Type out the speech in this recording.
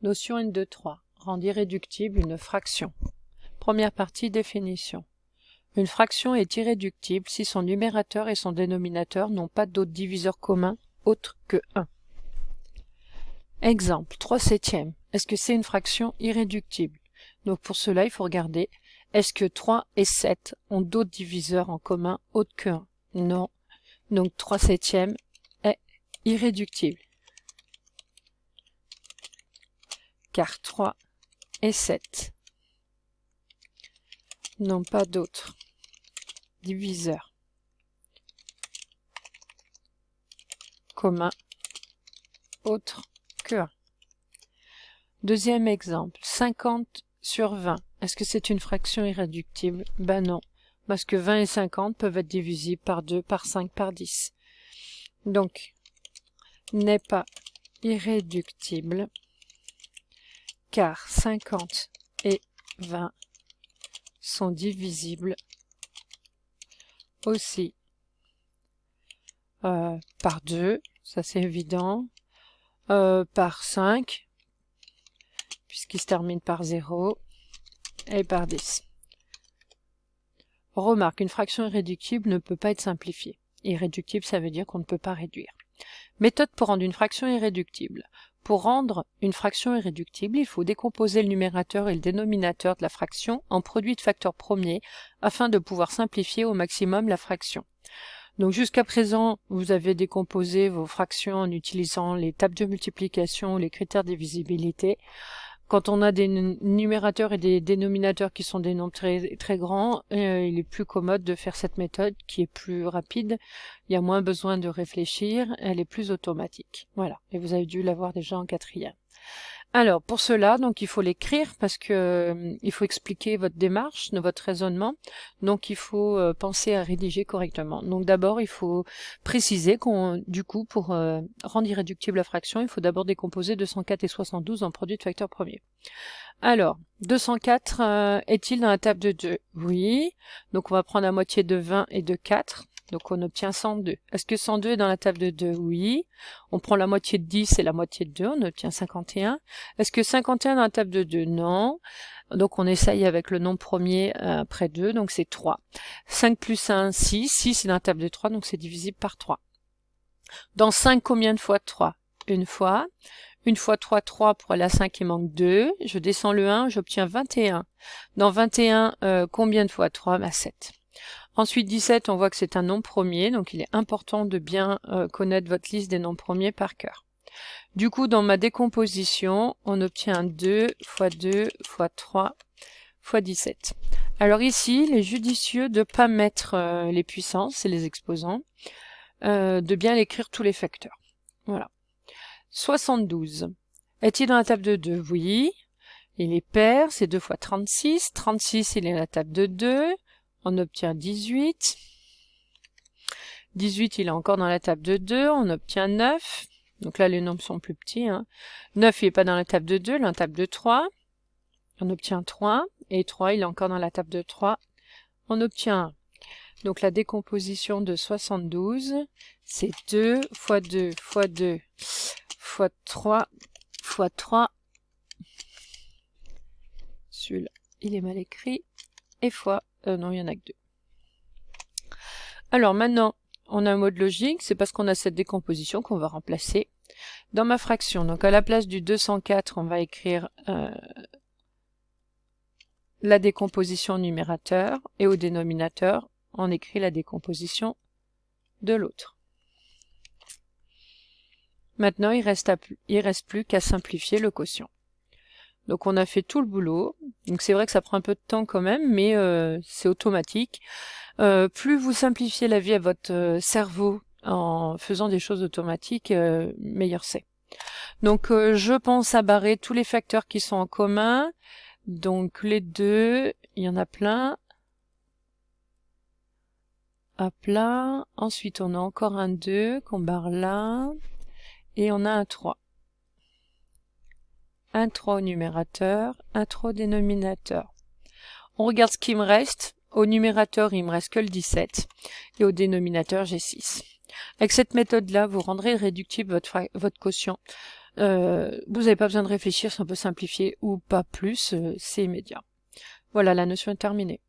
Notion N2.3. Rendre irréductible une fraction. Première partie, définition. Une fraction est irréductible si son numérateur et son dénominateur n'ont pas d'autres diviseurs communs autres que 1. Exemple, 3/7. Est-ce que c'est une fraction irréductible? Donc pour cela, il faut regarder, est-ce que 3 et 7 ont d'autres diviseurs en commun autres que 1? Non. Donc 3/7 est irréductible. Car 3 et 7 n'ont pas d'autres diviseurs communs autres que 1. Deuxième exemple, 50/20. Est-ce que c'est une fraction irréductible? Ben non, parce que 20 et 50 peuvent être divisibles par 2, par 5, par 10. Donc, n'est pas irréductible, car 50 et 20 sont divisibles aussi par 2, ça c'est évident, par 5, puisqu'il se termine par 0, et par 10. Remarque, une fraction irréductible ne peut pas être simplifiée. Irréductible, ça veut dire qu'on ne peut pas réduire. Méthode pour rendre une fraction irréductible. Pour rendre une fraction irréductible, il faut décomposer le numérateur et le dénominateur de la fraction en produit de facteurs premiers afin de pouvoir simplifier au maximum la fraction. Donc jusqu'à présent, vous avez décomposé vos fractions en utilisant les tables de multiplication ou les critères de divisibilité. Quand on a des numérateurs et des dénominateurs qui sont des nombres très, très grands, il est plus commode de faire cette méthode qui est plus rapide. Il y a moins besoin de réfléchir, elle est plus automatique. Voilà, et vous avez dû l'avoir déjà en 4e. Alors, pour cela, donc il faut l'écrire parce que il faut expliquer votre démarche, votre raisonnement. Donc, il faut penser à rédiger correctement. Donc, d'abord, il faut préciser du coup, pour rendre irréductible la fraction, il faut d'abord décomposer 204 et 72 en produits de facteurs premiers. Alors, 204 est-il dans la table de 2? Oui. Donc, on va prendre la moitié de 20 et de 4. Donc on obtient 102. Est-ce que 102 est dans la table de 2? Oui. On prend la moitié de 10 et la moitié de 2, on obtient 51. Est-ce que 51 est dans la table de 2? Non. Donc on essaye avec le nombre premier après 2, donc c'est 3. 5 plus 1, 6. 6 est dans la table de 3, donc c'est divisible par 3. Dans 5, combien de fois 3? Une fois. Une fois 3, 3, pour aller à 5, il manque 2. Je descends le 1, j'obtiens 21. Dans 21, combien de fois 3? 7. Ensuite, 17, on voit que c'est un nombre premier, donc il est important de bien connaître votre liste des nombres premiers par cœur. Du coup, dans ma décomposition, on obtient 2 fois 2 fois 3 fois 17. Alors ici, il est judicieux de ne pas mettre les puissances et les exposants, de bien écrire tous les facteurs. Voilà. 72. Est-il dans la table de 2? Oui. Il est pair, c'est 2 fois 36. 36, il est dans la table de 2. On obtient 18. 18, il est encore dans la table de 2. On obtient 9. Donc là, les nombres sont plus petits. 9, il n'est pas dans la table de 2, il est dans la table de 3. On obtient 3. Et 3, il est encore dans la table de 3. On obtient 1. Donc la décomposition de 72, c'est 2 fois 2 fois 2 fois 3 fois 3. Celui-là, il est mal écrit. Et fois... non, il n'y en a que 2. Alors maintenant, on a un mode logique, c'est parce qu'on a cette décomposition qu'on va remplacer dans ma fraction. Donc à la place du 204, on va écrire la décomposition au numérateur et au dénominateur, on écrit la décomposition de l'autre. Maintenant, il reste plus qu'à simplifier le quotient. Donc on a fait tout le boulot, donc c'est vrai que ça prend un peu de temps quand même, mais c'est automatique. Plus vous simplifiez la vie à votre cerveau en faisant des choses automatiques, meilleur c'est. Donc je pense à barrer tous les facteurs qui sont en commun, donc les 2, il y en a plein. Hop là, ensuite on a encore un 2 qu'on barre là, et on a un 3. Un 3 au numérateur, un 3 au dénominateur. On regarde ce qui me reste. Au numérateur, il me reste que le 17. Et au dénominateur, j'ai 6. Avec cette méthode-là, vous rendrez réductible votre quotient Vous n'avez pas besoin de réfléchir si on peut simplifier ou pas plus, c'est immédiat. Voilà, la notion est terminée.